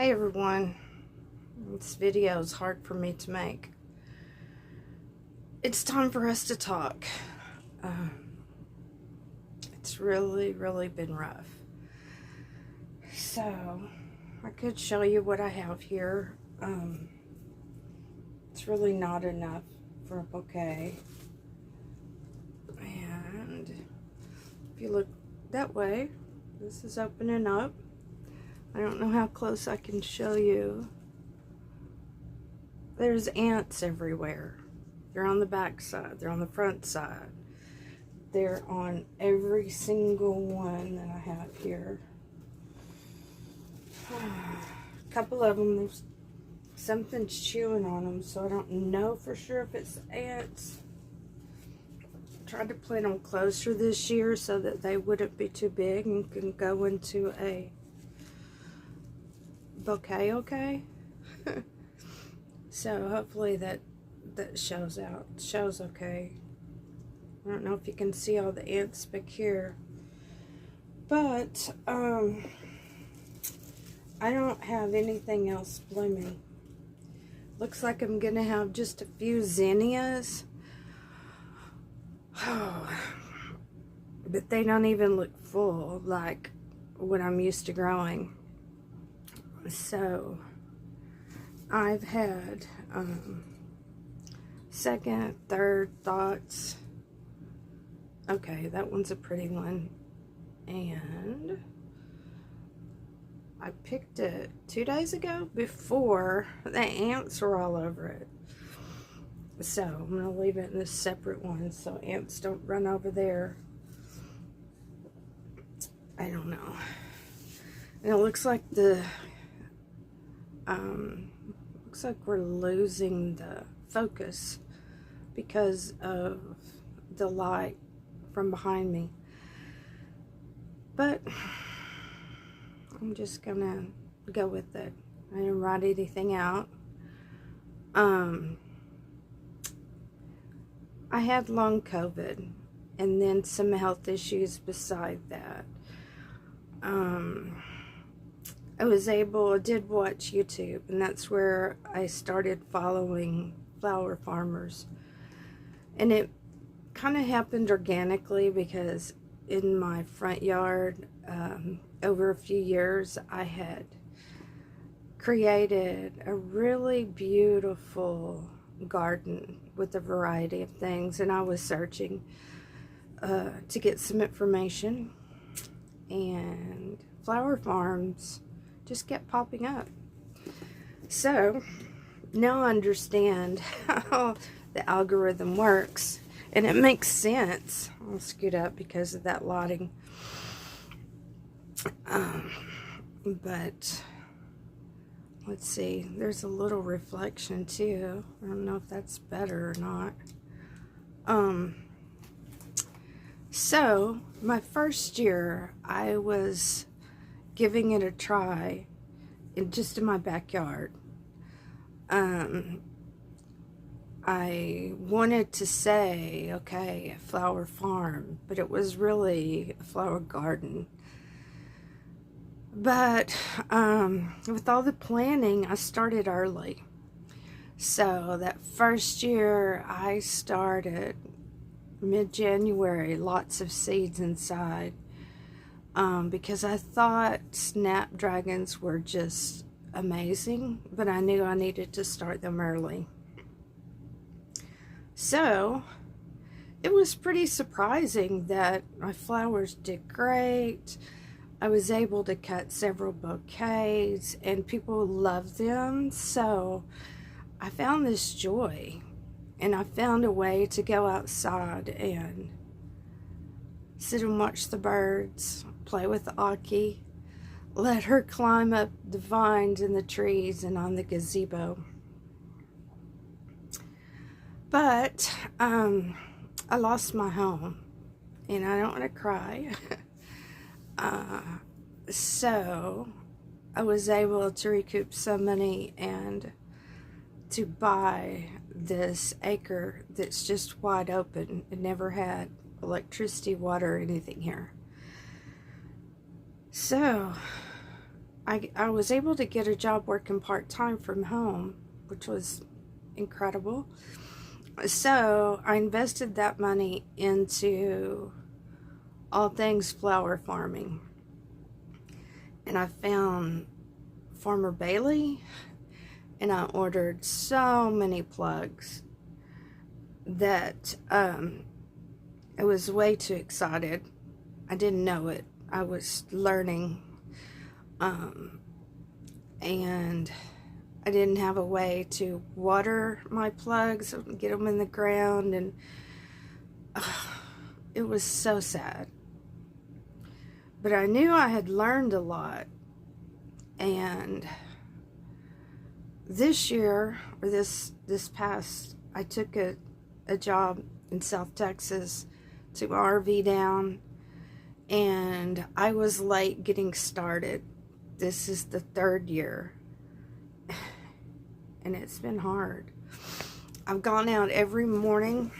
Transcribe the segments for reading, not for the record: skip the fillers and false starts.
Hey everyone, this video is hard for me to make. It's time for us to talk. It's really been rough. So, I could show you what I have here. It's really not enough for a bouquet. And if you look that way, this is opening up. I don't know how close I can show you. There's ants everywhere. They're on the back side. They're on the front side. They're on every single one that I have here. A couple of them, there's something's chewing on them, so I don't know for sure if it's ants. I tried to plant them closer this year so that they wouldn't be too big and can go into a bouquet, okay? So hopefully that shows okay. I don't know if you can see all the ants back here, but I don't have anything else blooming. Looks like I'm gonna have just a few zinnias. But they don't even look full like what I'm used to growing. So I've had second, third thoughts. Okay, that one's a pretty one. And I picked it 2 days ago before the ants were all over it. So I'm going to leave it in a separate one so ants don't run over there. I don't know. And it looks like looks like we're losing the focus because of the light from behind me. But I'm just gonna go with it. I didn't write anything out. I had long COVID and then some health issues beside that. I did watch YouTube, and that's where I started following flower farmers. And it kind of happened organically because in my front yard, over a few years, I had created a really beautiful garden with a variety of things, and I was searching to get some information, and flower farms just kept popping up. So now I understand how the algorithm works, and it makes sense. I'll scoot up because of that lighting. But let's see, there's a little reflection too. I don't know if that's better or not. So my first year I was giving it a try just in my backyard. I wanted to say, okay, a flower farm, but it was really a flower garden. But with all the planning, I started early. So that first year I started mid-January, lots of seeds inside. Because I thought snapdragons were just amazing, but I knew I needed to start them early. So it was pretty surprising that my flowers did great. I was able to cut several bouquets and people loved them. So I found this joy, and I found a way to go outside and sit and watch the birds, play with Aki, let her climb up the vines and the trees and on the gazebo. But I lost my home, and I don't want to cry. So I was able to recoup some money and to buy this acre that's just wide open. It never had electricity, water, or anything here. So I was able to get a job working part-time from home, which was incredible. So I invested that money into all things flower farming. And I found Farmer Bailey, and I ordered so many plugs that I was way too excited. I didn't know it. I was learning, and I didn't have a way to water my plugs, get them in the ground, and it was so sad. But I knew I had learned a lot, and this year, or this past, I took a job in South Texas, took my RV down, and I was late getting started. This is the 3rd year, and it's been hard. I've gone out every morning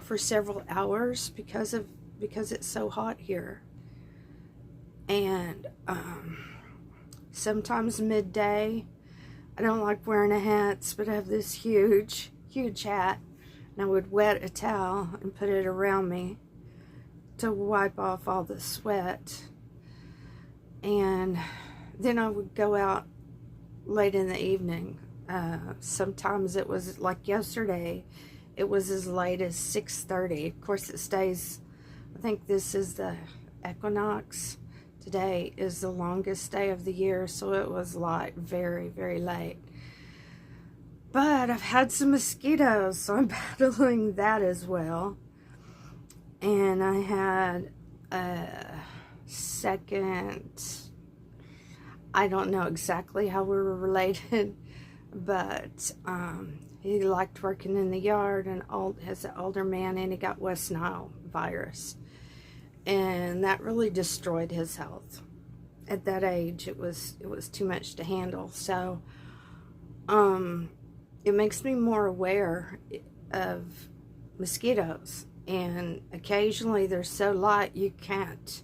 for several hours because it's so hot here, and sometimes midday. I don't like wearing a hat, but I have this huge hat, and I would wet a towel and put it around me to wipe off all the sweat. And then I would go out late in the evening. Sometimes it was like yesterday, it was as late as 6:30. Of course, it stays, I think this is the equinox. Today is the longest day of the year, so it was like very, very late. But I've had some mosquitoes, so I'm battling that as well. And I had a second, I don't know exactly how we were related, but he liked working in the yard, and as an older man, and he got West Nile virus. And that really destroyed his health. At that age, it was too much to handle. So it makes me more aware of mosquitoes, and occasionally they're so light you can't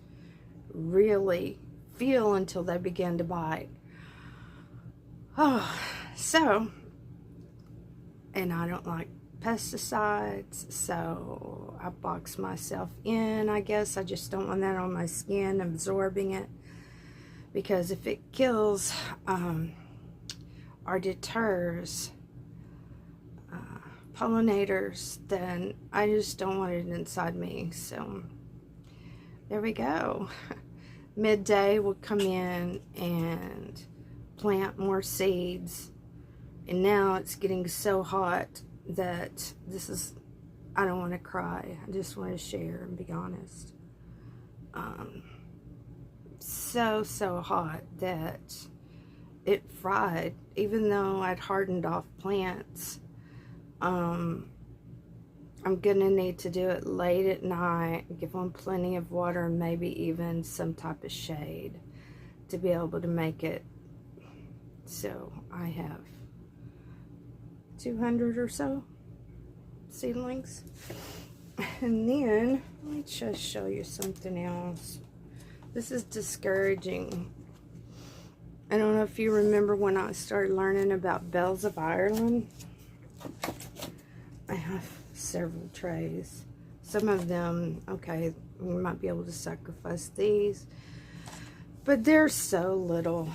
really feel until they begin to bite. And I don't like pesticides, so I box myself in. I guess I just don't want that on my skin, absorbing it, because if it kills or deters pollinators, then I just don't want it inside me. So there we go. Midday we'll come in and plant more seeds, and now it's getting so hot that I don't want to cry. I just want to share and be honest. So hot that it fried, even though I'd hardened off plants. I'm gonna need to do it late at night, give them plenty of water, and maybe even some type of shade to be able to make it. So I have 200 or so seedlings. And then let me just show you something else. This is discouraging. I don't know if you remember when I started learning about bells of Ireland. I have several trays. Some of them, okay, we might be able to sacrifice these, but they're so little.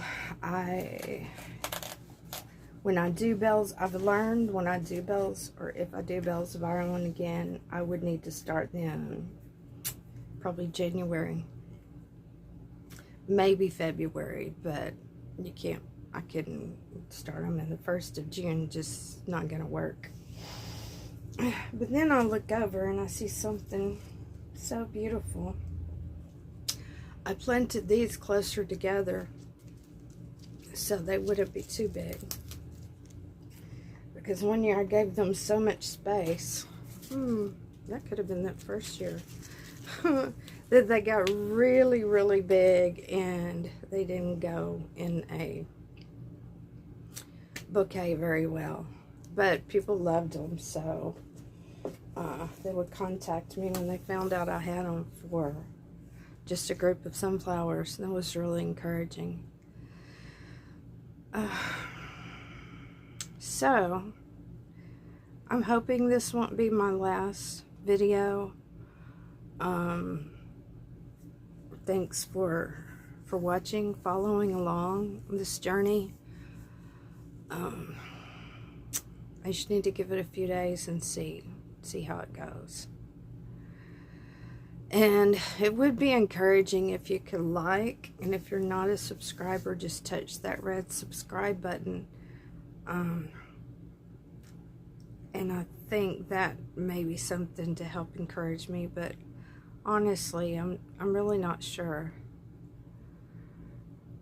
When I do bells, I've learned when I do bells, or if I do bells of Ireland again, I would need to start them probably January, maybe February, but you can't, I couldn't start them in the 1st of June, just not gonna work. But then I look over and I see something so beautiful. I planted these closer together so they wouldn't be too big, because one year I gave them so much space. That could have been that first year. That they got really, really big, and they didn't go in a bouquet very well. But people loved them, so they would contact me when they found out I had them for just a group of sunflowers. That was really encouraging. So, I'm hoping this won't be my last video. Thanks for watching, following along this journey. I just need to give it a few days and see how it goes. And it would be encouraging if you could like, and if you're not a subscriber, just touch that red subscribe button. And I think that may be something to help encourage me, but honestly, I'm really not sure.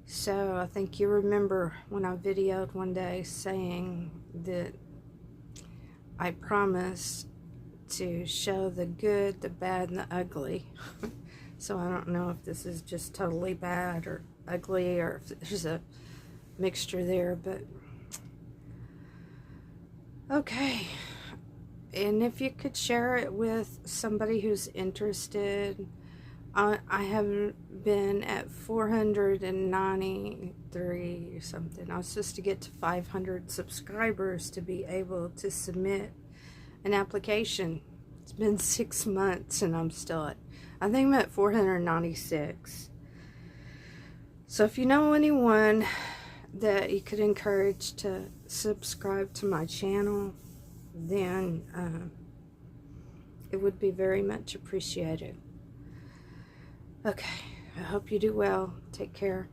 So I think you remember when I videoed one day saying that I promised to show the good, the bad, and the ugly. So I don't know if this is just totally bad or ugly, or if there's a mixture there, but okay. And if you could share it with somebody who's interested. I have been at 493 or something. I was supposed to get to 500 subscribers to be able to submit an application. It's been 6 months and I'm still at, I think I'm at 496. So if you know anyone that you could encourage to subscribe to my channel, then it would be very much appreciated. Okay, I hope you do well. Take care.